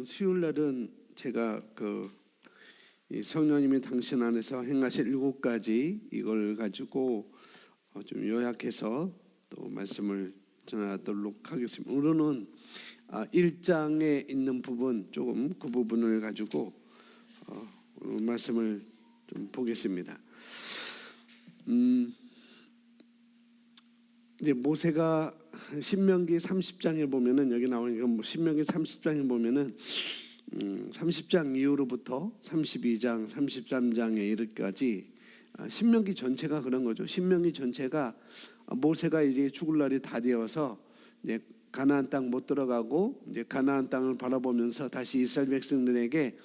수요일 날은 제가 이 성령님이 당신 안에서 행하실 7가지 이걸 가지고 좀 요약해서 또 말씀을 전하도록 하겠습니다. 오늘은 1장에 있는 부분 조금 그 부분을 가지고 오늘 말씀을 좀 보겠습니다. 이제 모세가 신명기 30장에 보면은 여기 나오는 건 신명기 30장에 보면은 30장 이후로부터 32장, 33장에 이르기까지 신명기 전체가 그런 거죠. 신명기 전체가 모세가 이제 죽을 날이 다 되어서 이제 가나안 땅 못 들어가고 이제 가나안 땅을 바라보면서 다시 이스라엘 백성들에게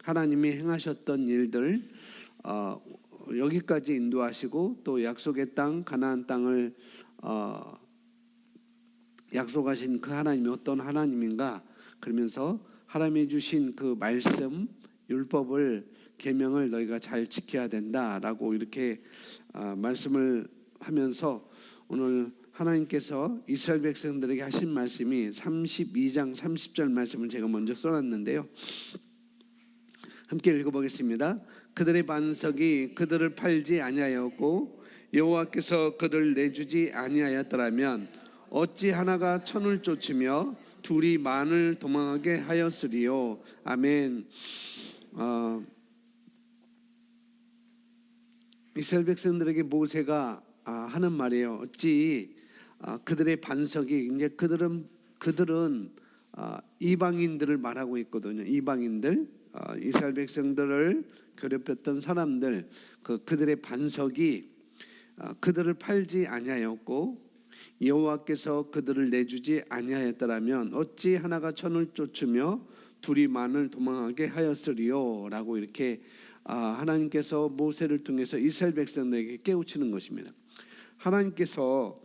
하나님이 행하셨던 일들 여기까지 인도하시고 또 약속의 땅 가나안 땅을 약속하신 그 하나님이 어떤 하나님인가 그러면서 하나님이 주신 그 말씀 율법을 계명을 너희가 잘 지켜야 된다라고 이렇게 말씀을 하면서 오늘 하나님께서 이스라엘 백성들에게 하신 말씀이 32장 30절 말씀을 제가 먼저 써놨는데요. 함께 읽어보겠습니다. 그들의 반석이 그들을 팔지 아니하였고 여호와께서 그들을 내주지 아니하였더라면 어찌 하나가 천을 쫓으며 둘이 만을 도망하게 하였으리요. 아멘. 이스라엘 백성들에게 모세가 하는 말이에요. 어찌 그들의 반석이 이제 그들은 이방인들을 말하고 있거든요. 이방인들 이스라엘 백성들을 괴롭혔던 사람들 그들의 반석이 그들을 팔지 아니하였고 여호와께서 그들을 내주지 아니하였더라면 어찌 하나가 천을 쫓으며 둘이 만을 도망하게 하였으리요 라고 이렇게 하나님께서 모세를 통해서 이스라엘 백성들에게 깨우치는 것입니다. 하나님께서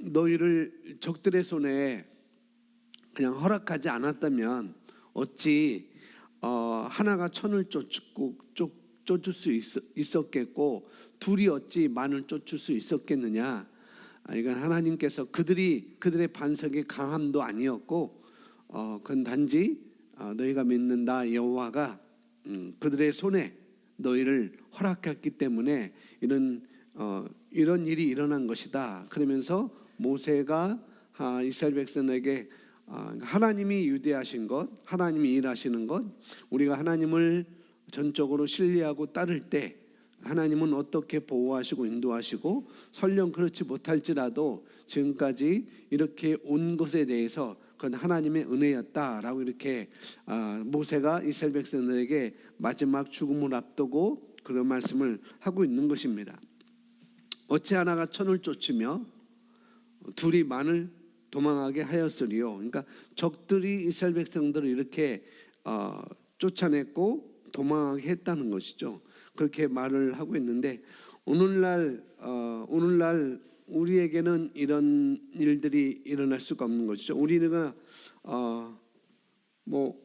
너희를 적들의 손에 그냥 허락하지 않았다면 어찌 하나가 천을 쫓을 수 있었겠고 둘이 어찌 만을 쫓을 수 있었겠느냐. 이건 하나님께서 그들의 반석의 강함도 아니었고 그건 단지 너희가 믿는다 여호와가 그들의 손에 너희를 허락했기 때문에 이런 일이 일어난 것이다. 그러면서 모세가 이스라엘 백성에게 하나님이 유대하신 것, 하나님이 일하시는 것, 우리가 하나님을 전적으로 신뢰하고 따를 때 하나님은 어떻게 보호하시고 인도하시고 설령 그렇지 못할지라도 지금까지 이렇게 온 것에 대해서 그건 하나님의 은혜였다라고 이렇게 모세가 이스라엘 백성들에게 마지막 죽음을 앞두고 그런 말씀을 하고 있는 것입니다. 어찌 하나가 천을 쫓으며 둘이 만을 도망하게 하였으리요. 그러니까 적들이 이스라엘 백성들을 이렇게 쫓아냈고 도망하게 했다는 것이죠. 그렇게 말을 하고 있는데 오늘날 우리에게는 이런 일들이 일어날 수가 없는 것이죠. 우리가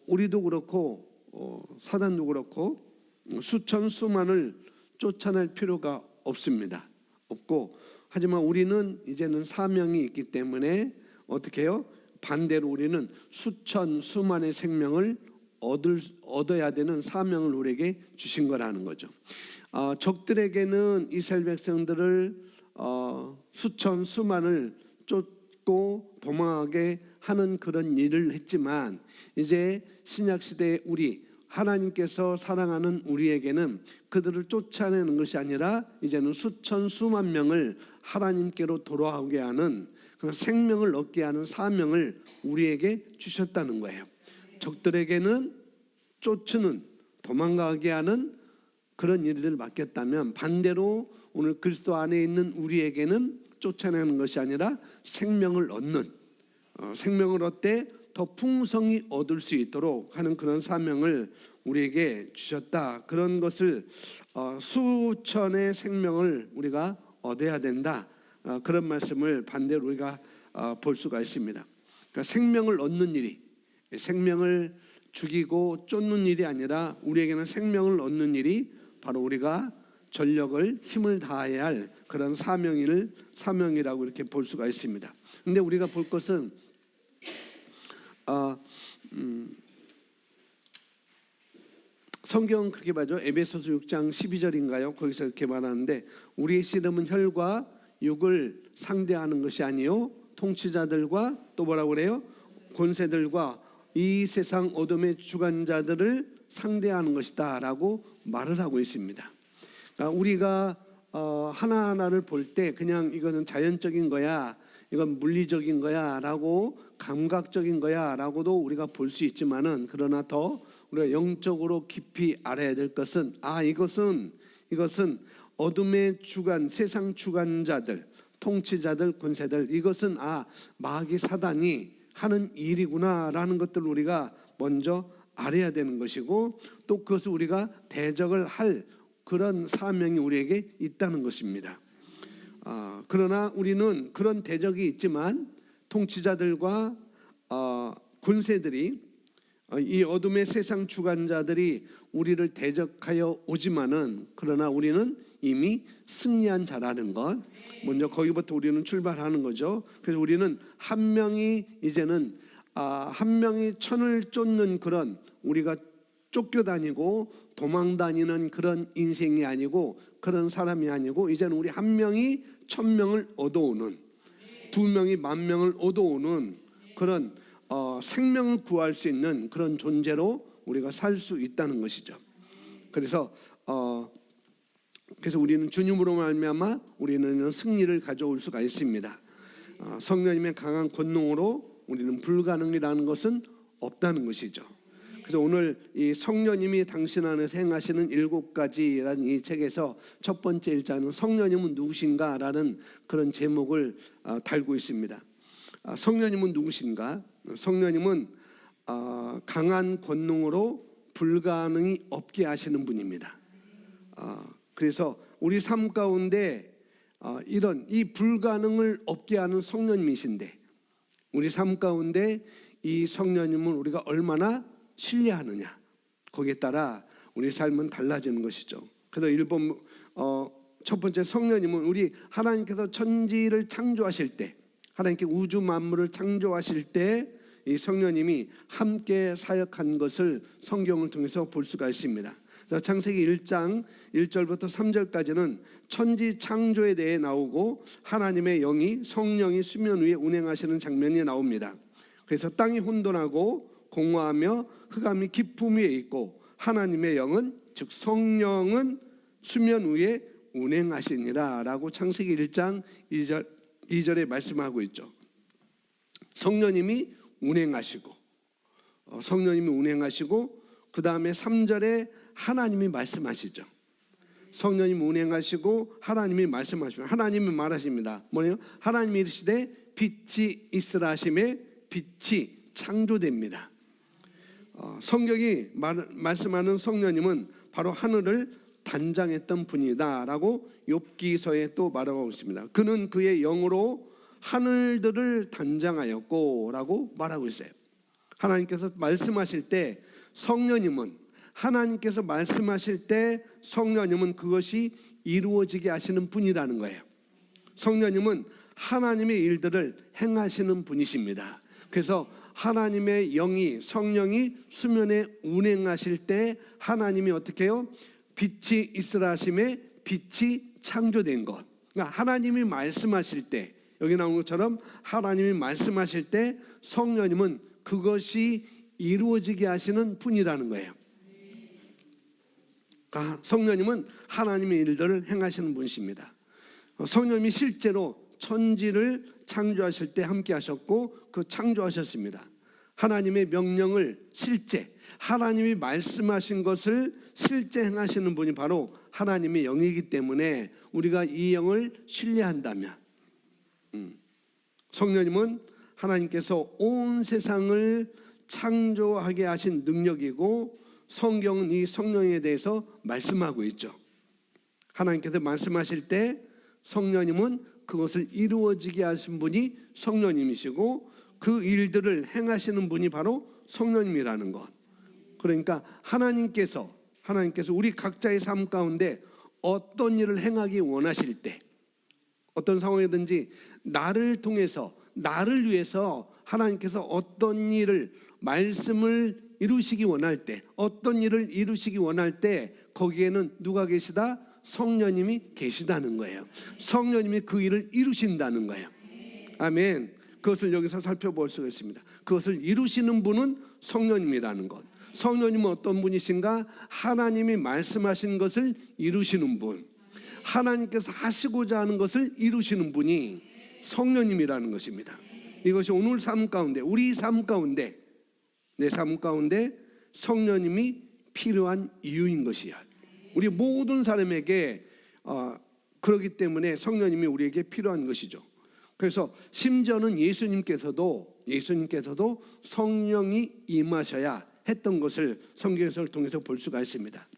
우리도 그렇고 사단도 그렇고 수천 수만을 쫓아낼 필요가 없고 하지만 우리는 이제는 사명이 있기 때문에 어떻게 해요? 반대로 우리는 수천 수만의 생명을 얻어야 되는 사명을 우리에게 주신 거라는 거죠. 적들에게는 이스라엘 백성들을 수천 수만을 쫓고 도망하게 하는 그런 일을 했지만 이제 신약 시대의 우리 하나님께서 사랑하는 우리에게는 그들을 쫓아내는 것이 아니라 이제는 수천 수만 명을 하나님께로 돌아오게 하는 그런 생명을 얻게 하는 사명을 우리에게 주셨다는 거예요. 적들에게는 쫓는 도망가게 하는 그런 일을 맡겼다면 반대로 오늘 그리스도 안에 있는 우리에게는 쫓아내는 것이 아니라 생명을 얻는 생명을 얻되 더 풍성히 얻을 수 있도록 하는 그런 사명을 우리에게 주셨다. 그런 것을 수천의 생명을 우리가 얻어야 된다. 그런 말씀을 반대로 우리가 볼 수가 있습니다. 그러니까 생명을 얻는 일이 생명을 죽이고 쫓는 일이 아니라 우리에게는 생명을 얻는 일이 바로 우리가 전력을 힘을 다해야 할 그런 사명이라고 이렇게 볼 수가 있습니다. 근데 우리가 볼 것은 성경은 그렇게 말하죠. 에베소서 6장 12절인가요? 거기서 이렇게 말하는데 우리의 씨름은 혈과 육을 상대하는 것이 아니요 통치자들과 또 뭐라고 그래요? 권세들과 이 세상 어둠의 주관자들을 상대하는 것이다 라고 말을 하고 있습니다. 그러니까 우리가 하나하나를 볼 때 그냥 이거는 자연적인 거야, 이건 물리적인 거야 라고, 감각적인 거야 라고도 우리가 볼 수 있지만은, 그러나 더 우리가 영적으로 깊이 알아야 될 것은 이것은 어둠의 주관, 세상 주관자들, 통치자들, 권세들, 이것은 마귀 사단이 하는 일이구나라는 것들을 우리가 먼저 알아야 되는 것이고, 또 그것을 우리가 대적을 할 그런 사명이 우리에게 있다는 것입니다. 그러나 우리는 그런 대적이 있지만 통치자들과 군세들이, 이 어둠의 세상 주관자들이 우리를 대적하여 오지만은, 그러나 우리는 이미 승리한 자라는 것, 먼저 거기부터 우리는 출발하는 거죠. 그래서 우리는 한 명이 이제는 한 명이 천을 쫓는 그런, 우리가 쫓겨다니고 도망다니는 그런 인생이 아니고, 그런 사람이 아니고, 이제는 우리 한 명이 1000명을 얻어오는, 2명이 10,000명을 얻어오는 그런 생명을 구할 수 있는 그런 존재로 우리가 살 수 있다는 것이죠. 그래서 우리는 주님으로 말미암아 우리는 승리를 가져올 수가 있습니다. 성령님의 강한 권능으로 우리는 불가능이라는 것은 없다는 것이죠. 그래서 오늘 이 성령님이 당신 안에서 행하시는 7가지라는 이 책에서 첫 번째 일자는 성령님은 누구신가라는 그런 제목을 달고 있습니다. 성령님은 누구신가? 성령님은 강한 권능으로 불가능이 없게 하시는 분입니다. 그래서 우리 삶 가운데 이런 이 불가능을 없게 하는 성령님이신데, 우리 삶 가운데 이 성령님은 우리가 얼마나 신뢰하느냐, 거기에 따라 우리 삶은 달라지는 것이죠. 그래서 첫 번째, 성령님은 우리 하나님께서 천지를 창조하실 때, 하나님께 우주 만물을 창조하실 때 이 성령님이 함께 사역한 것을 성경을 통해서 볼 수가 있습니다. 창세기 1장 1절부터 3절까지는 천지 창조에 대해 나오고, 하나님의 영이, 성령이 수면 위에 운행하시는 장면이 나옵니다. 그래서 땅이 혼돈하고 공허하며 흑암이 깊음 위에 있고, 하나님의 영은, 즉 성령은 수면 위에 운행하시니라 라고 창세기 1장 2절에 말씀하고 있죠. 성령님이 운행하시고, 그 다음에 3절에 하나님이 말씀하시죠. 성령님이 운행하시고 하나님이 말씀하시고, 하나님이 말하십니다. 뭐예요? 하나님이 이르시되 빛이 있으라 하심에 빛이 창조됩니다. 성경이 말씀하는 성령님은 바로 하늘을 단장했던 분이다 라고 욥기서에 또 말하고 있습니다. 그는 그의 영으로 하늘들을 단장하였고 라고 말하고 있어요. 하나님께서 말씀하실 때 하나님께서 말씀하실 때 성령님은 그것이 이루어지게 하시는 분이라는 거예요. 성령님은 하나님의 일들을 행하시는 분이십니다. 그래서 하나님의 영이, 성령이 수면에 운행하실 때 하나님이 어떻게 해요? 빛이 있으라 하심에 빛이 창조된 것. 그러니까 하나님이 말씀하실 때, 여기 나온 것처럼 하나님이 말씀하실 때 성령님은 그것이 이루어지게 하시는 분이라는 거예요. 그러니까 성령님은 하나님의 일들을 행하시는 분이십니다. 성령님이 실제로 천지를 창조하실 때 함께 하셨고, 그 창조하셨습니다. 하나님의 명령을 하나님이 말씀하신 것을 실제 행하시는 분이 바로 하나님의 영이기 때문에 우리가 이 영을 신뢰한다면, 성령님은 하나님께서 온 세상을 창조하게 하신 능력이고, 성경은 이 성령에 대해서 말씀하고 있죠. 하나님께서 말씀하실 때 성령님은 그것을 이루어지게 하신 분이 성령님이시고, 그 일들을 행하시는 분이 바로 성령님이라는 것. 그러니까 하나님께서 우리 각자의 삶 가운데 어떤 일을 행하기 원하실 때, 어떤 상황이든지 나를 통해서, 나를 위해서 하나님께서 어떤 일을 말씀을 이루시기 원할 때, 어떤 일을 이루시기 원할 때 거기에는 누가 계시다? 성령님이 계시다는 거예요. 성령님이 그 일을 이루신다는 거예요. 아멘. 그것을 여기서 살펴볼 수가 있습니다. 그것을 이루시는 분은 성령님이라는 것. 성령님은 어떤 분이신가? 하나님이 말씀하신 것을 이루시는 분, 하나님께서 하시고자 하는 것을 이루시는 분이 성령님이라는 것입니다. 이것이 오늘 삶 가운데, 우리 삶 가운데, 내 삶 가운데 성령님이 필요한 이유인 것이야. 우리 모든 사람에게 그렇기 때문에 성령님이 우리에게 필요한 것이죠. 그래서 심지어는 예수님께서도 성령이 임하셔야 했던 것을 성경에서 통해서 볼 수가 있습니다.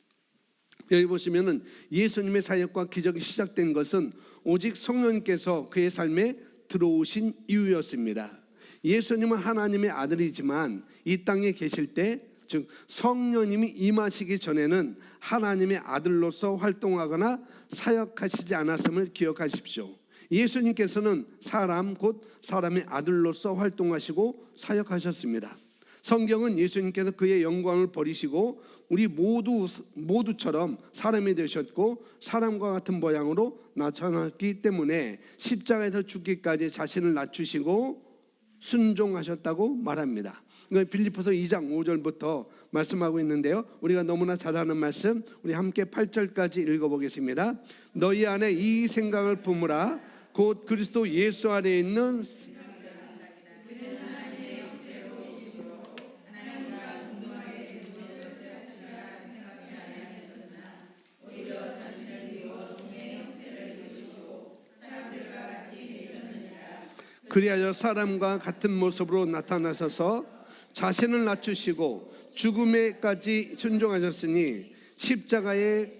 여기 보시면은 예수님의 사역과 기적이 시작된 것은 오직 성령님께서 그의 삶에 들어오신 이유였습니다. 예수님은 하나님의 아들이지만 이 땅에 계실 때, 즉 성령님이 임하시기 전에는 하나님의 아들로서 활동하거나 사역하시지 않았음을 기억하십시오. 예수님께서는 사람 곧 사람의 아들로서 활동하시고 사역하셨습니다. 성경은 예수님께서 그의 영광을 버리시고 우리 모두처럼 사람이 되셨고 사람과 같은 모양으로 나타났기 때문에 십자가에서 죽기까지 자신을 낮추시고 순종하셨다고 말합니다. 빌립보서 2장 5절부터 말씀하고 있는데요, 우리가 너무나 잘 아는 말씀, 우리 함께 8절까지 읽어보겠습니다. 너희 안에 이 생각을 품으라. 곧 그리스도 예수 안에 있는 그리하여 사람과 같은 모습으로 나타나셔서 자신을 낮추시고 죽음에까지 순종하셨으니 십자가의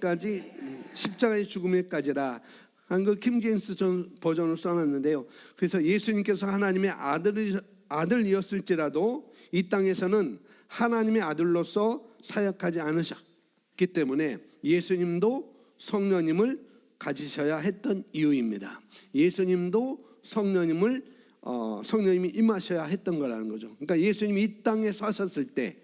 죽음에까지라. 한국 킹제임스 버전을 써놨는데요. 그래서 예수님께서 하나님의 아들이었을지라도 이 땅에서는 하나님의 아들로서 사역하지 않으셨기 때문에 예수님도 성령님을 가지셔야 했던 이유입니다. 예수님도 성령님이 임하셔야 했던 거라는 거죠. 그러니까 예수님이 이 땅에 사셨을 때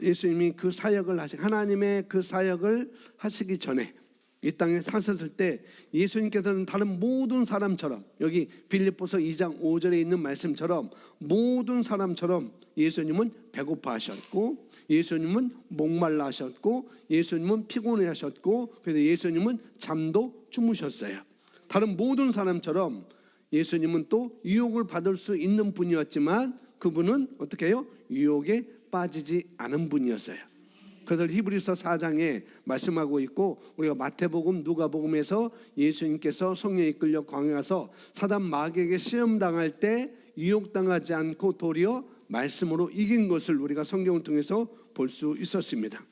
예수님이 그 사역을 하나님의 그 사역을 하시기 전에 이 땅에 사셨을 때 예수님께서는 다른 모든 사람처럼, 여기 빌립보서 2장 5절에 있는 말씀처럼 모든 사람처럼 예수님은 배고파하셨고, 예수님은 목말라 하셨고, 예수님은 피곤해 하셨고, 그래서 예수님은 잠도 주무셨어요. 다른 모든 사람처럼 예수님은 또 유혹을 받을 수 있는 분이었지만 그분은 어떻게 해요? 유혹에 빠지지 않은 분이었어요. 그래서 히브리서 4장에 말씀하고 있고, 우리가 마태복음, 누가복음에서 예수님께서 성령에 이끌려 광야에 가서 사단 마귀에게 시험당할 때 유혹당하지 않고 도리어 말씀으로 이긴 것을 우리가 성경을 통해서 볼 수 있었습니다.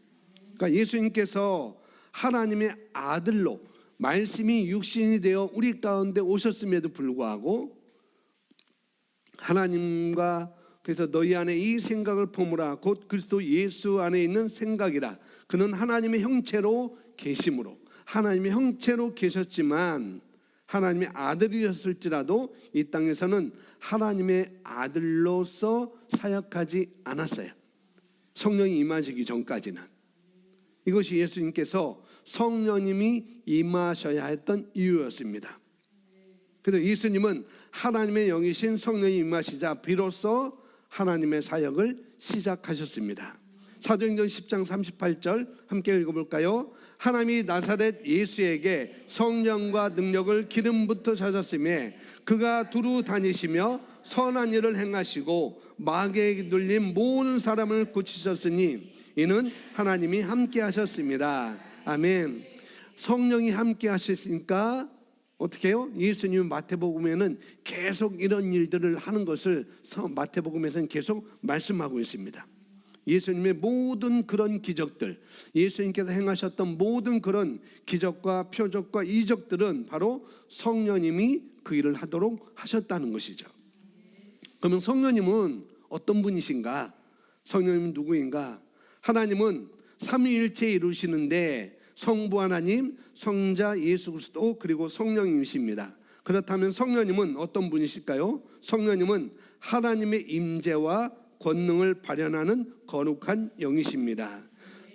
그러니까 예수님께서 하나님의 아들로 말씀이 육신이 되어 우리 가운데 오셨음에도 불구하고 하나님과, 그래서 너희 안에 이 생각을 품으라. 곧 그리스도 예수 안에 있는 생각이라. 그는 하나님의 형체로 계심으로, 하나님의 형체로 계셨지만 하나님의 아들이었을지라도 이 땅에서는 하나님의 아들로서 사역하지 않았어요. 성령이 임하시기 전까지는. 이것이 예수님께서 성령님이 임하셔야 했던 이유였습니다. 그래서 예수님은 하나님의 영이신 성령이 임하시자 비로소 하나님의 사역을 시작하셨습니다. 사도행전 10장 38절 함께 읽어볼까요? 하나님이 나사렛 예수에게 성령과 능력을 기름부터 주셨으며 그가 두루 다니시며 선한 일을 행하시고 마귀에게 눌린 모든 사람을 고치셨으니 이는 하나님이 함께 하셨습니다. 아멘. 성령이 함께 하셨으니까 어떻게 해요? 예수님은 마태복음에는 계속 이런 일들을 하는 것을 마태복음에서는 계속 말씀하고 있습니다. 예수님의 모든 그런 기적들, 예수님께서 행하셨던 모든 그런 기적과 표적과 이적들은 바로 성령님이 그 일을 하도록 하셨다는 것이죠. 그러면 성령님은 어떤 분이신가? 성령님은 누구인가? 하나님은 삼위일체 이루시는데 성부 하나님, 성자 예수 그리스도, 그리고 성령님이십니다. 그렇다면 성령님은 어떤 분이실까요? 성령님은 하나님의 임재와 권능을 발현하는 거룩한 영이십니다.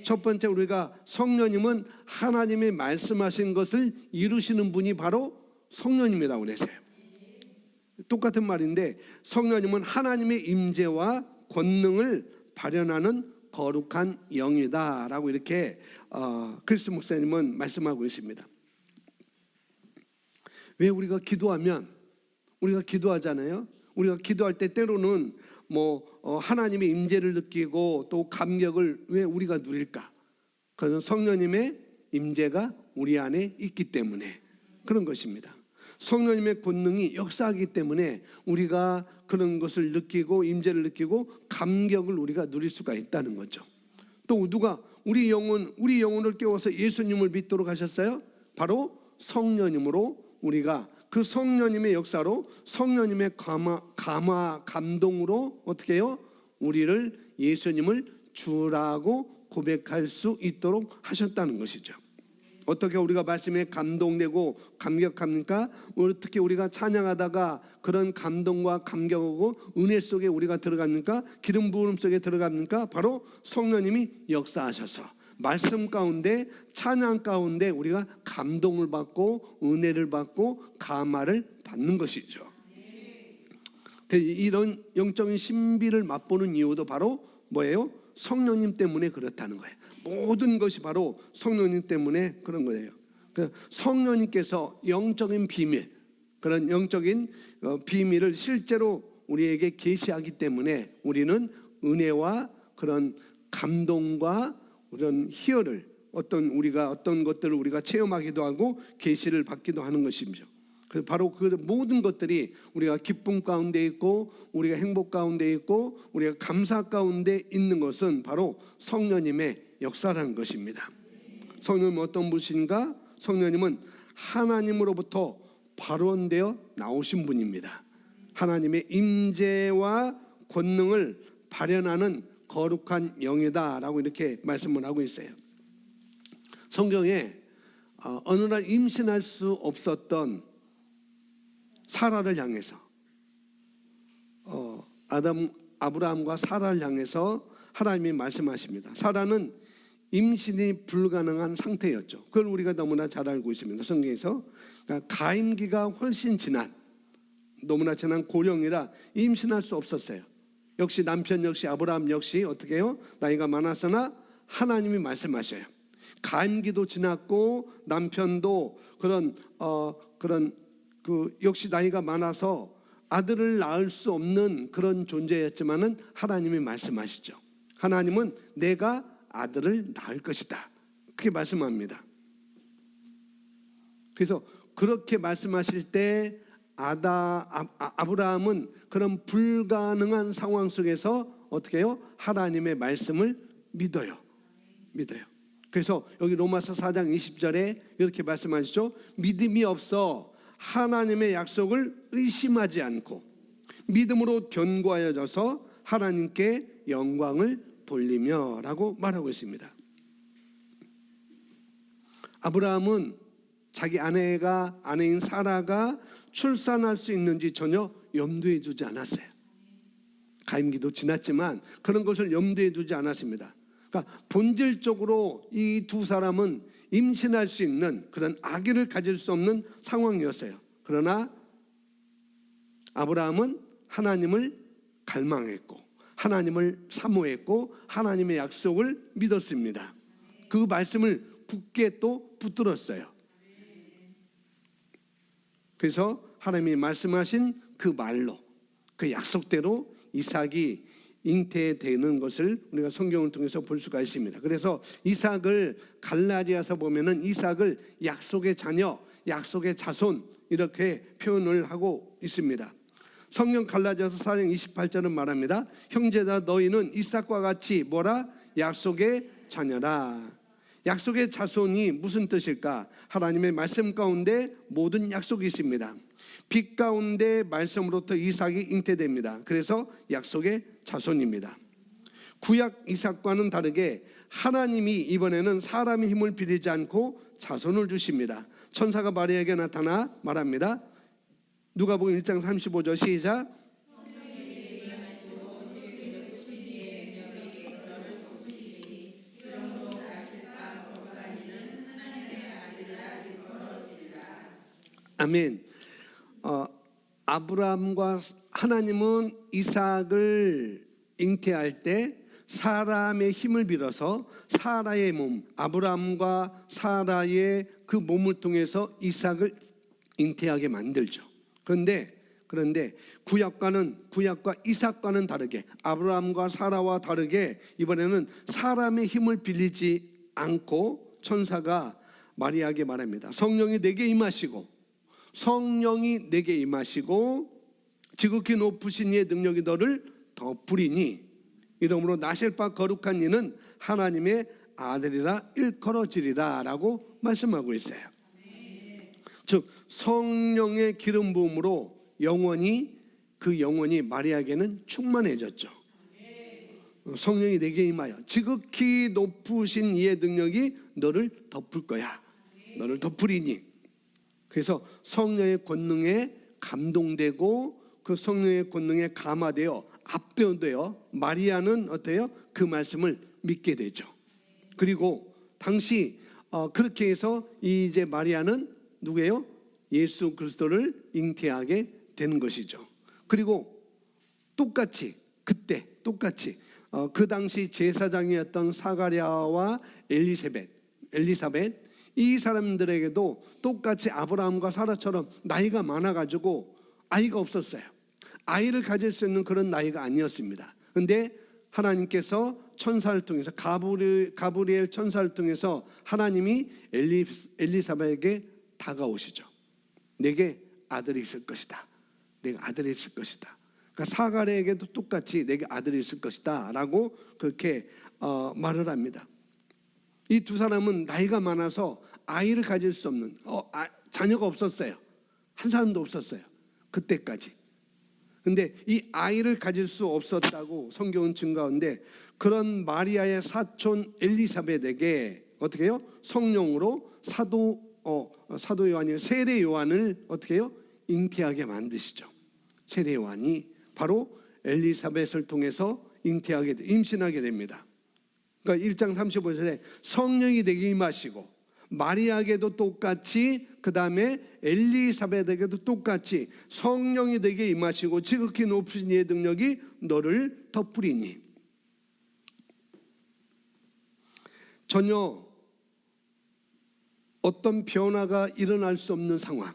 첫 번째, 우리가 성령님은 하나님이 말씀하신 것을 이루시는 분이 바로 성령님이라고 그랬어요. 똑같은 말인데 성령님은 하나님의 임재와 권능을 발현하는 거룩한 영이다라고 이렇게 크리스 목사님은 말씀하고 있습니다. 왜 우리가 기도하면, 우리가 기도하잖아요. 우리가 기도할 때 때로는 하나님의 임재를 느끼고 또 감격을 왜 우리가 누릴까? 그것은 성령님의 임재가 우리 안에 있기 때문에 그런 것입니다. 성령님의 권능이 역사하기 때문에 우리가 그런 것을 느끼고 임재를 느끼고 감격을 우리가 누릴 수가 있다는 거죠. 또 누가 우리 영혼을 깨워서 예수님을 믿도록 하셨어요? 바로 성령님으로 우리가 그 성령님의 역사로 성령님의 감동으로 어떻게 해요? 우리를 예수님을 주라고 고백할 수 있도록 하셨다는 것이죠. 어떻게 우리가 말씀에 감동되고 감격합니까? 어떻게 우리가 찬양하다가 그런 감동과 감격하고 은혜 속에 우리가 들어갑니까? 기름 부음 속에 들어갑니까? 바로 성령님이 역사하셔서 말씀 가운데, 찬양 가운데 우리가 감동을 받고 은혜를 받고 감화를 받는 것이죠. 이런 영적인 신비를 맛보는 이유도 바로 뭐예요? 성령님 때문에 그렇다는 거예요. 모든 것이 바로 성령님 때문에 그런 거예요. 성령님께서 영적인 비밀, 그런 영적인 비밀을 실제로 우리에게 계시하기 때문에 우리는 은혜와 그런 감동과 그런 희열을 어떤 것들을 우리가 체험하기도 하고 계시를 받기도 하는 것이죠. 바로 그 모든 것들이 우리가 기쁨 가운데 있고 우리가 행복 가운데 있고 우리가 감사 가운데 있는 것은 바로 성령님의 역사라는 것입니다. 성령님은 어떤 분이신가? 성령님은 하나님으로부터 발원되어 나오신 분입니다. 하나님의 임재와 권능을 발현하는 거룩한 영이다라고 이렇게 말씀을 하고 있어요. 성경에 어느 날 임신할 수 없었던 사라를 향해서 아브라함과 사라를 향해서 하나님이 말씀하십니다. 사라는 임신이 불가능한 상태였죠. 그걸 우리가 너무나 잘 알고 있습니다. 성경에서 그러니까 가임기가 훨씬 지난, 너무나 지난 고령이라 임신할 수 없었어요. 역시 남편 역시 아브라함 역시 어떻게 해요? 나이가 많았으나 하나님이 말씀하셔요. 가임기도 지났고 남편도 역시 나이가 많아서 아들을 낳을 수 없는 그런 존재였지만은 하나님이 말씀하시죠. 하나님은 내가 아들을 낳을 것이다. 그렇게 말씀합니다. 그래서 그렇게 말씀하실 때 아브라함은 그런 불가능한 상황 속에서 어떻게 해요? 하나님의 말씀을 믿어요. 그래서 여기 로마서 4장 20절에 이렇게 말씀하시죠. 믿음이 없어 하나님의 약속을 의심하지 않고 믿음으로 견고하여져서 하나님께 영광을 돌리며 라고 말하고 있습니다. 아브라함은 자기 아내인 사라가 출산할 수 있는지 전혀 염두에 두지 않았어요. 가임기도 지났지만 그런 것을 염두에 두지 않았습니다. 그러니까 본질적으로 이 두 사람은 임신할 수 있는 그런 아기를 가질 수 없는 상황이었어요. 그러나 아브라함은 하나님을 갈망했고 하나님을 사모했고 하나님의 약속을 믿었습니다. 그 말씀을 굳게 또 붙들었어요. 그래서 하나님이 말씀하신 그 말로 그 약속대로 이삭이 잉태되는 것을 우리가 성경을 통해서 볼 수가 있습니다. 그래서 이삭을 갈라디아서 보면은 이삭을 약속의 자녀, 약속의 자손 이렇게 표현을 하고 있습니다. 성경 갈라디아서 4장 28절은 말합니다. 형제다 너희는 이삭과 같이 뭐라? 약속의 자녀라. 약속의 자손이 무슨 뜻일까? 하나님의 말씀 가운데 모든 약속이 있습니다. 빛 가운데 말씀으로부터 이삭이 잉태됩니다. 그래서 약속의 자손입니다. 구약 이삭과는 다르게 하나님이 이번에는 사람의 힘을 빌리지 않고 자손을 주십니다. 천사가 마리아에게 나타나 말합니다. 누가복음 1장 35절 시작. 아멘. 아브라함과 하나님은 이삭을 잉태할 때 사람의 힘을 빌어서 사라의 몸, 아브라함과 사라의 그 몸을 통해서 이삭을 잉태하게 만들죠. 그런데 구약과 이삭과는 다르게, 아브라함과 사라와 다르게 이번에는 사람의 힘을 빌리지 않고 천사가 마리아에게 말합니다. 성령이 내게 임하시고 지극히 높으신 이의 능력이 너를 덮으리니 이러므로 나실 바 거룩한 이는 하나님의 아들이라 일컬어지리라 라고 말씀하고 있어요. 즉 성령의 기름 부음으로 그 영혼이 마리아에게는 충만해졌죠. 성령이 내게 임하여 지극히 높으신 이의 능력이 너를 덮을 거야. 너를 덮으리니. 그래서 성령의 권능에 감동되고 그 성령의 권능에 감화되어 압도되어 마리아는 어때요? 그 말씀을 믿게 되죠. 그리고 당시 그렇게 해서 이제 마리아는 누구예요? 예수 그리스도를 잉태하게 되는 것이죠. 그리고 똑같이 그 당시 제사장이었던 사가랴와 엘리사벳 이 사람들에게도 똑같이 아브라함과 사라처럼 나이가 많아가지고 아이가 없었어요. 아이를 가질 수 있는 그런 나이가 아니었습니다. 그런데 하나님께서 천사를 통해서 가브리엘 천사를 통해서 하나님이 엘리사벳에게 다가오시죠. 내게 아들이 있을 것이다. 내가 아들이 있을 것이다. 그러니까 사가랴에게도 똑같이 내게 아들이 있을 것이다 라고 그렇게 말을 합니다. 이 두 사람은 나이가 많아서 아이를 가질 수 없는 자녀가 없었어요. 한 사람도 없었어요. 그때까지. 근데 이 아이를 가질 수 없었다고 성경은 증거하는데 그런 마리아의 사촌 엘리사벳에게 어떻게 해요? 성령으로 사도 요한이 세례 요한을 어떻게 해요? 잉태하게 만드시죠. 세례 요한이 바로 엘리사벳을 통해서 임신하게 됩니다. 그러니까 1장 35절에 성령이 내게 임하시고 마리아에게도 똑같이 그 다음에 엘리사벳에게도 똑같이 성령이 내게 임하시고 지극히 높으신 이의 능력이 너를 덮으리니. 전혀 어떤 변화가 일어날 수 없는 상황,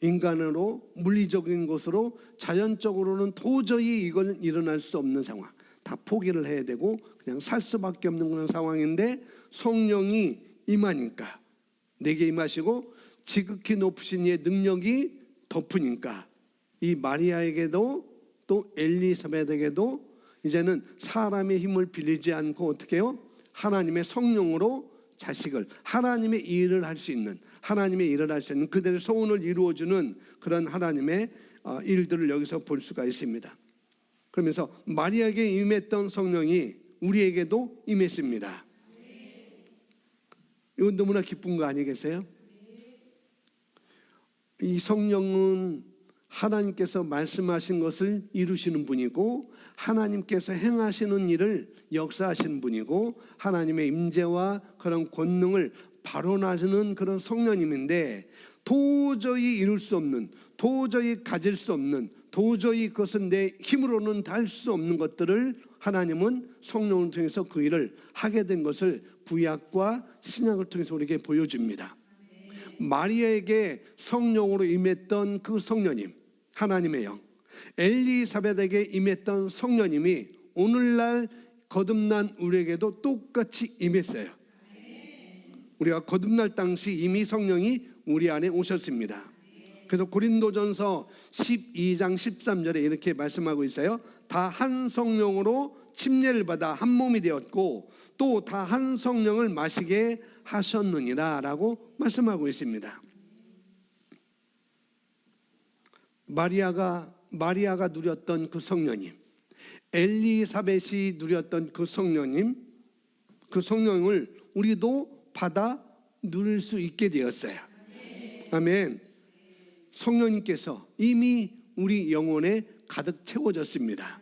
인간으로 물리적인 것으로 자연적으로는 도저히 이건 일어날 수 없는 상황, 다 포기를 해야 되고 그냥 살 수밖에 없는 그런 상황인데 성령이 임하니까 내게 임하시고 지극히 높으신 이의 능력이 덮으니까 이 마리아에게도 또 엘리사벳에게도 이제는 사람의 힘을 빌리지 않고 어떻게 해요? 하나님의 성령으로 자식을 하나님의 일을 할 수 있는 그들의 소원을 이루어주는 그런 하나님의 일들을 여기서 볼 수가 있습니다. 그러면서 마리아에게 임했던 성령이 우리에게도 임했습니다. 이건 너무나 기쁜 거 아니겠어요? 이 성령은 하나님께서 말씀하신 것을 이루시는 분이고 하나님께서 행하시는 일을 역사하시는 분이고 하나님의 임재와 그런 권능을 발언하시는 그런 성령님인데 도저히 이룰 수 없는, 도저히 가질 수 없는, 도저히 그것은 내 힘으로는 다 할 수 없는 것들을 하나님은 성령을 통해서 그 일을 하게 된 것을 구약과 신약을 통해서 우리에게 보여줍니다. 마리아에게 성령으로 임했던 그 성령님, 하나님의 영, 엘리사벳에게 임했던 성령님이 오늘날 거듭난 우리에게도 똑같이 임했어요. 우리가 거듭날 당시 이미 성령이 우리 안에 오셨습니다. 그래서 고린도전서 12장 13절에 이렇게 말씀하고 있어요. 다 한 성령으로 침례를 받아 한 몸이 되었고 또 다 한 성령을 마시게 하셨느니라 라고 말씀하고 있습니다. 마리아가 누렸던 그 성령님, 엘리사벳이 누렸던 그 성령님, 그 성령을 우리도 받아 누릴 수 있게 되었어요. 아멘. 성령님께서 이미 우리 영혼에 가득 채워졌습니다.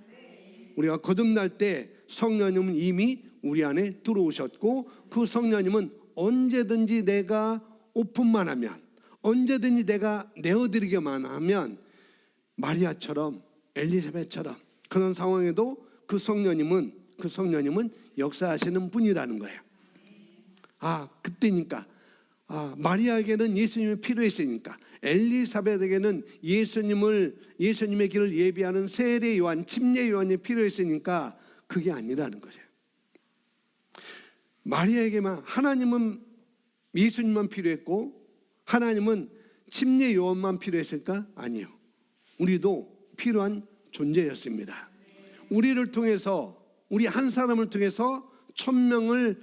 우리가 거듭날 때 성령님은 이미 우리 안에 들어오셨고 그 성령님은 언제든지 내가 오픈만 하면, 언제든지 내가 내어드리기만 하면 마리아처럼 엘리사벳처럼 그런 상황에도 그 성령님은 역사하시는 분이라는 거예요. 그때니까 마리아에게는 예수님이 필요했으니까, 엘리사벳에게는 예수님의 길을 예비하는 세례 요한, 침례 요한이 필요했으니까 그게 아니라는 거죠. 마리아에게만, 하나님은 예수님만 필요했고 하나님은 침례 요한만 필요했을까? 아니요. 우리도 필요한 존재였습니다. 우리를 통해서, 우리 한 사람을 통해서 천명의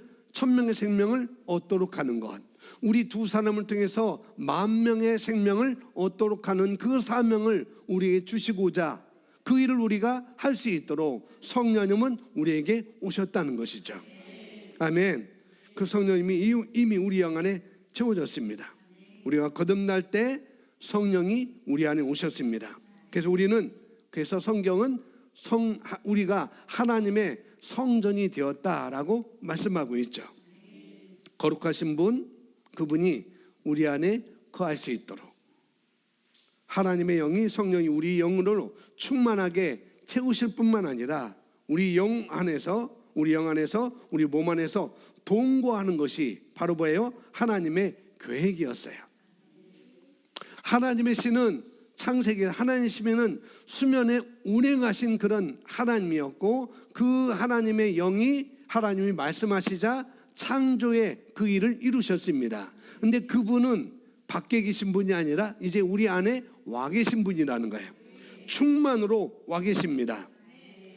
생명을 얻도록 하는 것, 우리 두 사람을 통해서 10,000명의 생명을 얻도록 하는 그 사명을 우리에게 주시고자 그 일을 우리가 할 수 있도록 성령님은 우리에게 오셨다는 것이죠. 아멘. 그 성령님이 이미 우리 영 안에 채워졌습니다. 우리가 거듭날 때 성령이 우리 안에 오셨습니다. 그래서 성경은 우리가 하나님의 성전이 되었다라고 말씀하고 있죠. 거룩하신 분, 그분이 우리 안에 거할 수 있도록 하나님의 영이, 성령이 우리 영으로 충만하게 채우실 뿐만 아니라 우리 영 안에서, 우리 몸 안에서 동거하는 것이 바로 뭐예요? 하나님의 계획이었어요. 하나님의 신은 창세기, 하나님의 신은 수면에 운행하신 그런 하나님이었고, 그 하나님의 영이, 하나님이 말씀하시자 창조의 그 일을 이루셨습니다. 근데 그분은 밖에 계신 분이 아니라 이제 우리 안에 와 계신 분이라는 거예요. 충만으로 와 계십니다.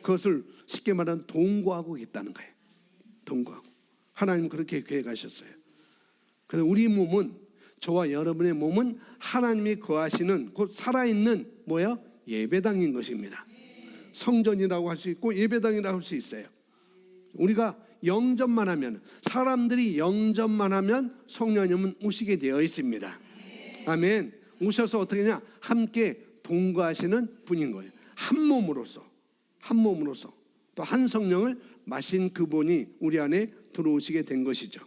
그것을 쉽게 말하면 동거하고 있다는 거예요. 동거하고. 하나님 그렇게 계획하셨어요. 그래서 우리 몸은, 저와 여러분의 몸은 하나님이 거하시는, 곧 살아있는 예배당인 것입니다. 성전이라고 할 수 있고 예배당이라고 할 수 있어요. 우리가 영접만 하면, 사람들이 영접만 하면 성령님은 오시게 되어 있습니다. 아멘. 오셔서 어떻게 하냐? 함께 동거하시는 분인 거예요. 한 몸으로서 또 한 성령을 마신 그분이 우리 안에 들어오시게 된 것이죠.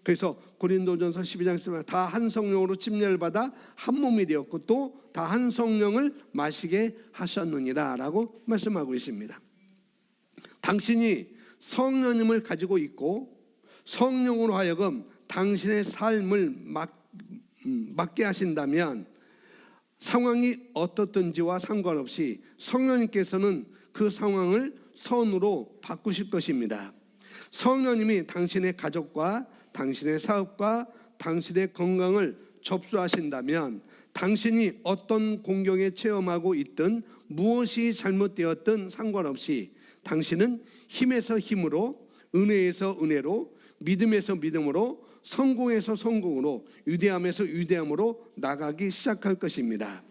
그래서 고린도전서 12장에 다 한 성령으로 침례를 받아 한 몸이 되었고 또 다 한 성령을 마시게 하셨느니라 라고 말씀하고 있습니다. 당신이 성령님을 가지고 있고 성령으로 하여금 당신의 삶을 맡게 하신다면 상황이 어떻든지와 상관없이 성령님께서는 그 상황을 선으로 바꾸실 것입니다. 성령님이 당신의 가족과 당신의 사업과 당신의 건강을 접수하신다면 당신이 어떤 공경에 체험하고 있든 무엇이 잘못되었든 상관없이 당신은 힘에서 힘으로, 은혜에서 은혜로, 믿음에서 믿음으로, 성공에서 성공으로, 위대함에서 위대함으로 나가기 시작할 것입니다.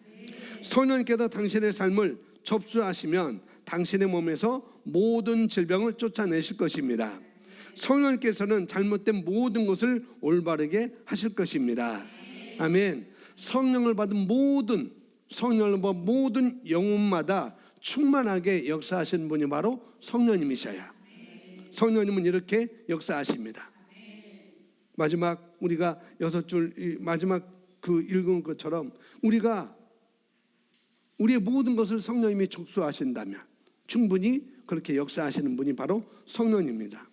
성령님께서 당신의 삶을 접수하시면 당신의 몸에서 모든 질병을 쫓아내실 것입니다. 성령님께서는 잘못된 모든 것을 올바르게 하실 것입니다. 아멘. 성령을 받은 모든 영혼마다 충만하게 역사하시는 분이 바로 성령님이셔요. 성령님은 이렇게 역사하십니다. 마지막 우리가 6줄 마지막 그 읽은 것처럼 우리가 우리의 모든 것을 성령님이 족수하신다면 충분히 그렇게 역사하시는 분이 바로 성령입니다.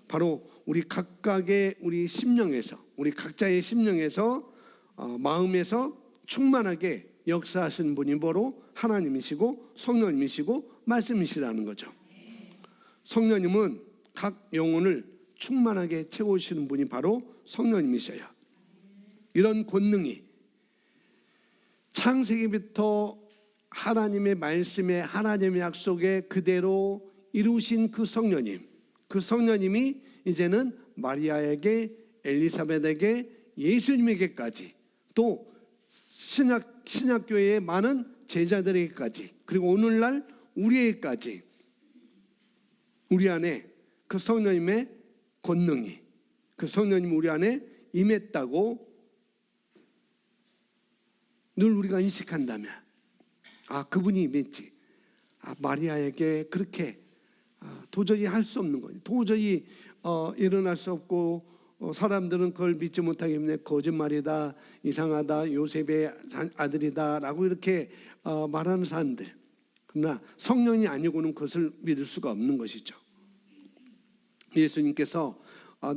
바로 우리 각각의 우리 심령에서, 우리 각자의 심령에서 마음에서 충만하게 역사하시는 분이 바로 하나님이시고 성령님이시고 말씀이시라는 거죠. 성령님은 각 영혼을 충만하게 채우시는 분이 바로 성령님이셔요. 이런 권능이 창세기부터 하나님의 말씀에, 하나님의 약속에 그대로 이루신 그 성령님이 이제는 마리아에게, 엘리사벳에게, 예수님에게까지, 또 신약교회의 많은 제자들에게까지, 그리고 오늘날 우리에게까지 우리 안에 그 성령님의 권능이, 그 성령님이 우리 안에 임했다고 늘 우리가 인식한다면, 그분이 임했지. 마리아에게 그렇게 도저히 할 수 없는 거예요. 도저히 일어날 수 없고 사람들은 그걸 믿지 못하기 때문에 거짓말이다, 이상하다, 요셉의 아들이다라고 이렇게 말하는 사람들. 그러나 성령이 아니고는 그것을 믿을 수가 없는 것이죠. 예수님께서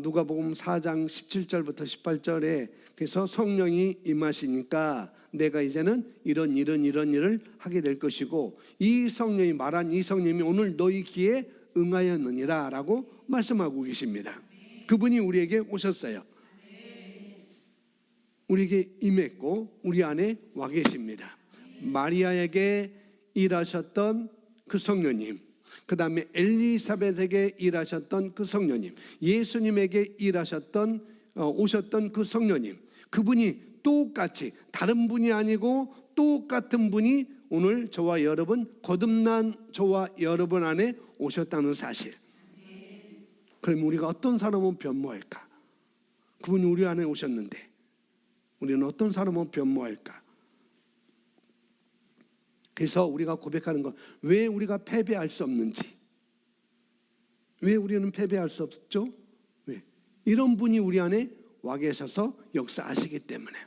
누가복음 4장 17절부터 18절에 그래서 성령이 임하시니까 내가 이제는 이런 일을 하게 될 것이고 이 성령이 말한 이 성령이 오늘 너희 귀에 응하였느니라 라고 말씀하고 계십니다. 그분이 우리에게 오셨어요. 우리에게 임했고 우리 안에 와 계십니다. 마리아에게 일하셨던 그 성령님, 그 다음에 엘리사벳에게 일하셨던 그 성령님, 예수님에게 일하셨던 오셨던 그 성령님, 그분이 똑같이 다른 분이 아니고 똑같은 분이 오늘 저와 여러분, 거듭난 저와 여러분 안에 오셨다는 사실. 그럼 우리가 어떤 사람은 변모할까? 그분이 우리 안에 오셨는데 우리는 어떤 사람은 변모할까? 그래서 우리가 고백하는 것, 왜 우리가 패배할 수 없는지, 왜 우리는 패배할 수 없죠? 왜? 이런 분이 우리 안에 와 계셔서 역사하시기 때문에.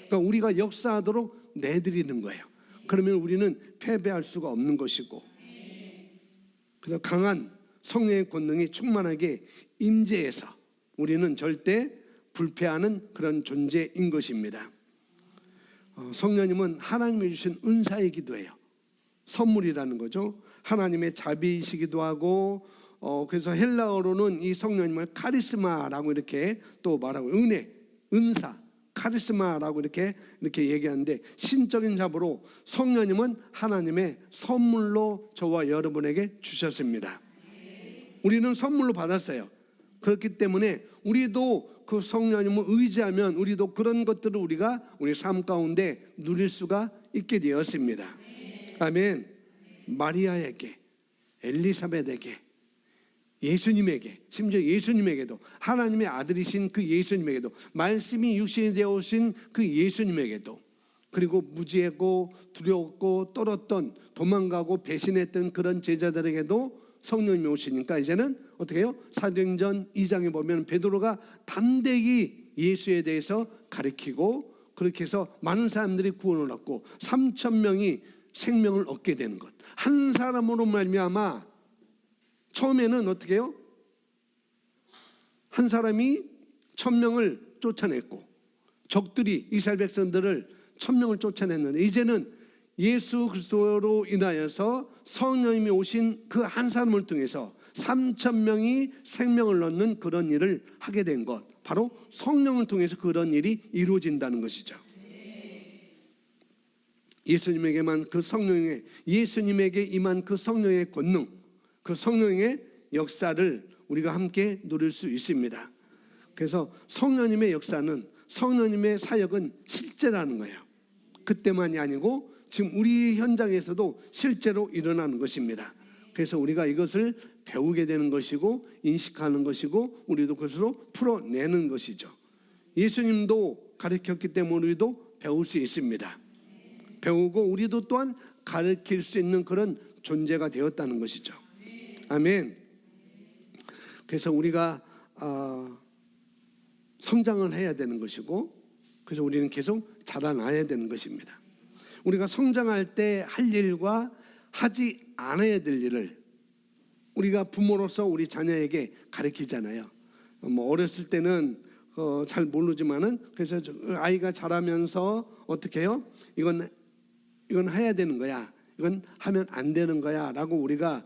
그러니까 우리가 역사하도록 내드리는 거예요. 그러면 우리는 패배할 수가 없는 것이고, 그래서 강한 성령의 권능이 충만하게 임재해서 우리는 절대 불패하는 그런 존재인 것입니다. 성령님은 하나님이 주신 은사이기도 해요. 선물이라는 거죠. 하나님의 자비이시기도 하고, 그래서 헬라어로는 이 성령님을 카리스마라고 이렇게 또 말하고, 은혜, 은사, 카리스마라고 이렇게 얘기하는데, 신적인 잡으로 성령님은 하나님의 선물로 저와 여러분에게 주셨습니다. 우리는 선물로 받았어요. 그렇기 때문에 우리도 그 성령님을 의지하면 우리도 그런 것들을 우리가 우리 삶 가운데 누릴 수가 있게 되었습니다. 아멘. 마리아에게, 엘리사벳에게, 예수님에게, 심지어 예수님에게도, 하나님의 아들이신 그 예수님에게도, 말씀이 육신이 되어 오신 그 예수님에게도, 그리고 무지하고 두려웠고 떨었던, 도망가고 배신했던 그런 제자들에게도 성령님이 오시니까 이제는 어떻게 해요? 사도행전 2장에 보면 베드로가 담대히 예수에 대해서 가르치고, 그렇게 해서 많은 사람들이 구원을 얻고 3,000명이 생명을 얻게 되는 것. 한 사람으로 말미암아. 처음에는 어떻게 해요? 한 사람이 1,000명을 쫓아냈고, 적들이 이스라엘 백성들을 1,000명을 쫓아냈는데, 이제는 예수 그리스도로 인하여서 성령님이 오신 그 한 사람을 통해서 3,000명이 생명을 얻는 그런 일을 하게 된 것, 바로 성령을 통해서 그런 일이 이루어진다는 것이죠. 예수님에게만 그 성령의, 예수님에게 임한 그 성령의 권능, 그 성령의 역사를 우리가 함께 누릴 수 있습니다. 그래서 성령님의 역사는, 성령님의 사역은 실제라는 거예요. 그때만이 아니고 지금 우리 현장에서도 실제로 일어나는 것입니다. 그래서 우리가 이것을 배우게 되는 것이고 인식하는 것이고 우리도 그것으로 풀어내는 것이죠. 예수님도 가르쳤기 때문에 우리도 배울 수 있습니다. 배우고 우리도 또한 가르칠 수 있는 그런 존재가 되었다는 것이죠. 아멘. 그래서 우리가 성장을 해야 되는 것이고, 그래서 우리는 계속 자라나야 되는 것입니다. 우리가 성장할 때 할 일과 하지 않아야 될 일을 우리가 부모로서 우리 자녀에게 가르치잖아요. 어렸을 때는 잘 모르지만은, 그래서 아이가 자라면서 어떻게 해요? 이건 해야 되는 거야, 이건 하면 안 되는 거야 라고 우리가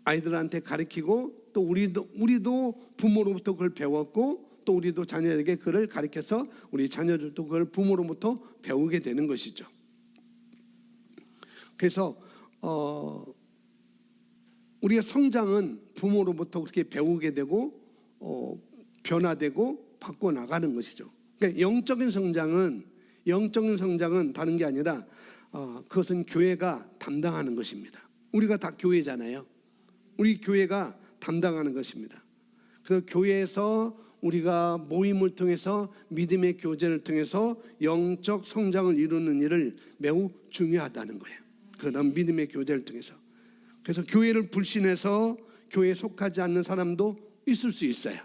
아이들한테 가르치고, 또 우리도 부모로부터 그걸 배웠고, 또 우리도 자녀에게 그걸 가르쳐서 우리 자녀들도 그걸 부모로부터 배우게 되는 것이죠. 그래서 우리가 성장은 부모로부터 그렇게 배우게 되고 변화되고 바꿔나가는 것이죠. 그러니까 영적인 성장은 다른 게 아니라 그것은 교회가 담당하는 것입니다. 우리가 다 교회잖아요. 우리 교회가 담당하는 것입니다. 그 교회에서 우리가 모임을 통해서, 믿음의 교제를 통해서 영적 성장을 이루는 일을 매우 중요하다는 거예요. 그런 믿음의 교제를 통해서. 그래서 교회를 불신해서 교회에 속하지 않는 사람도 있을 수 있어요.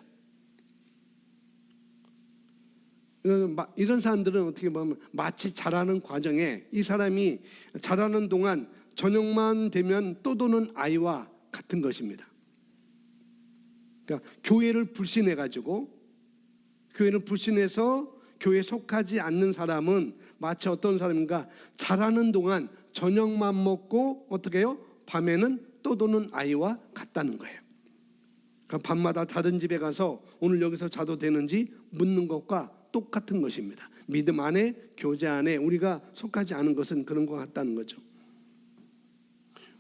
이런 사람들은 어떻게 보면 마치 자라는 과정에 이 사람이 자라는 동안 저녁만 되면 떠도는 아이와 같은 것입니다. 그러니까 교회를 불신해가지고 교회를 불신해서 교회에 속하지 않는 사람은 마치 어떤 사람인가, 자라는 동안 저녁만 먹고 어떻게 해요? 밤에는 떠도는 아이와 같다는 거예요. 그러니까 밤마다 다른 집에 가서 오늘 여기서 자도 되는지 묻는 것과 똑같은 것입니다. 믿음 안에, 교제 안에 우리가 속하지 않은 것은 그런 것 같다는 거죠.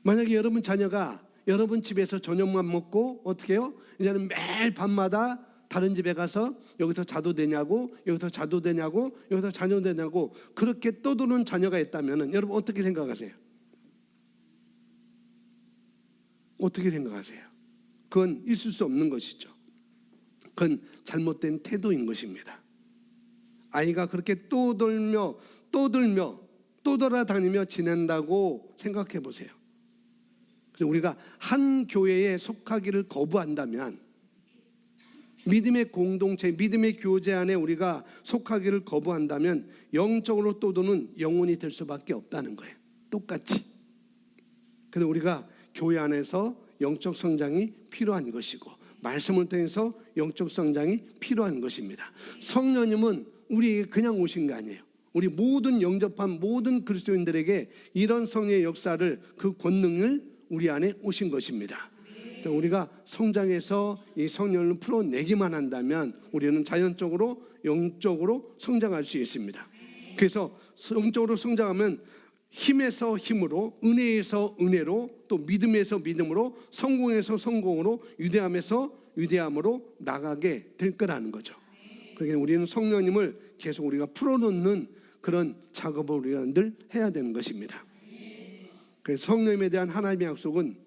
만약에 여러분 자녀가 여러분 집에서 저녁만 먹고 어떻게 해요? 이제는 매일 밤마다 다른 집에 가서 여기서 자도 되냐고, 여기서 자도 되냐고, 여기서 자도 되냐고 그렇게 떠도는 자녀가 있다면 여러분 어떻게 생각하세요? 어떻게 생각하세요? 그건 있을 수 없는 것이죠. 그건 잘못된 태도인 것입니다. 아이가 그렇게 떠돌며 떠돌아다니며 지낸다고 생각해 보세요. 그래서 우리가 한 교회에 속하기를 거부한다면, 믿음의 공동체, 믿음의 교제 안에 우리가 속하기를 거부한다면 영적으로 떠도는 영혼이 될 수밖에 없다는 거예요. 똑같이. 그래서 우리가 교회 안에서 영적 성장이 필요한 것이고 말씀을 통해서 영적 성장이 필요한 것입니다. 성령님은 우리에게 그냥 오신 거 아니에요. 우리 모든 영접한 모든 그리스도인들에게 이런 성령의 역사를, 그 권능을 우리 안에 오신 것입니다. 우리가 성장해서 이 성령을 풀어내기만 한다면 우리는 자연적으로 영적으로 성장할 수 있습니다. 그래서 영적으로 성장하면 힘에서 힘으로, 은혜에서 은혜로, 또 믿음에서 믿음으로, 성공에서 성공으로, 유대함에서 유대함으로 나가게 될 거라는 거죠. 그러니까 우리는 성령님을 계속 우리가 풀어놓는 그런 작업을 우리가 늘 해야 되는 것입니다. 그래서 성령님에 대한 하나님의 약속은,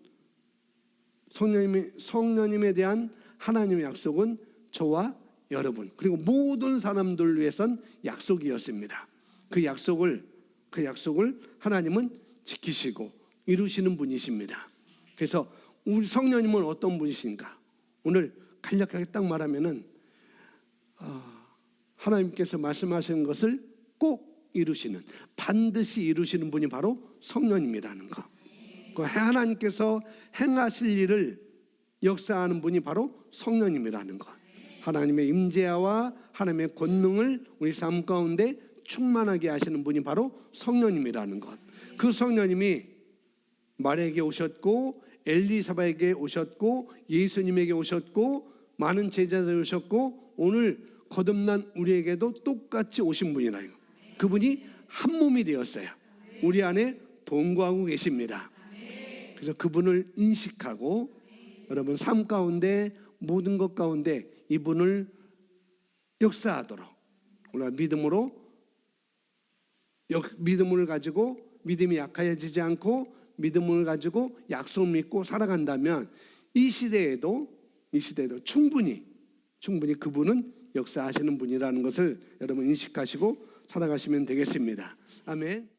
성령님에 대한 하나님의 약속은 저와 여러분 그리고 모든 사람들 위해선 약속이었습니다. 그 약속을 하나님은 지키시고 이루시는 분이십니다. 그래서 우리 성령님은 어떤 분이신가? 오늘 간략하게 딱 말하면은 하나님께서 말씀하시는 것을 꼭 이루시는, 반드시 이루시는 분이 바로 성령님이라는 거. 하나님께서 행하실 일을 역사하는 분이 바로 성령님이라는 것. 하나님의 임재와 하나님의 권능을 우리 삶 가운데 충만하게 하시는 분이 바로 성령님이라는 것. 그 성령님이 마리아에게 오셨고 엘리사바에게 오셨고 예수님에게 오셨고 많은 제자들에게 오셨고 오늘 거듭난 우리에게도 똑같이 오신 분이라요. 그분이 한 몸이 되었어요. 우리 안에 동거하고 계십니다. 그래서 그분을 인식하고 여러분 삶 가운데 모든 것 가운데 이분을 역사하도록 우리가 믿음을 가지고, 믿음이 약해지지 않고 믿음을 가지고 약속을 믿고 살아간다면 이 시대에도 충분히 그분은 역사하시는 분이라는 것을 여러분 인식하시고 살아가시면 되겠습니다. 아멘.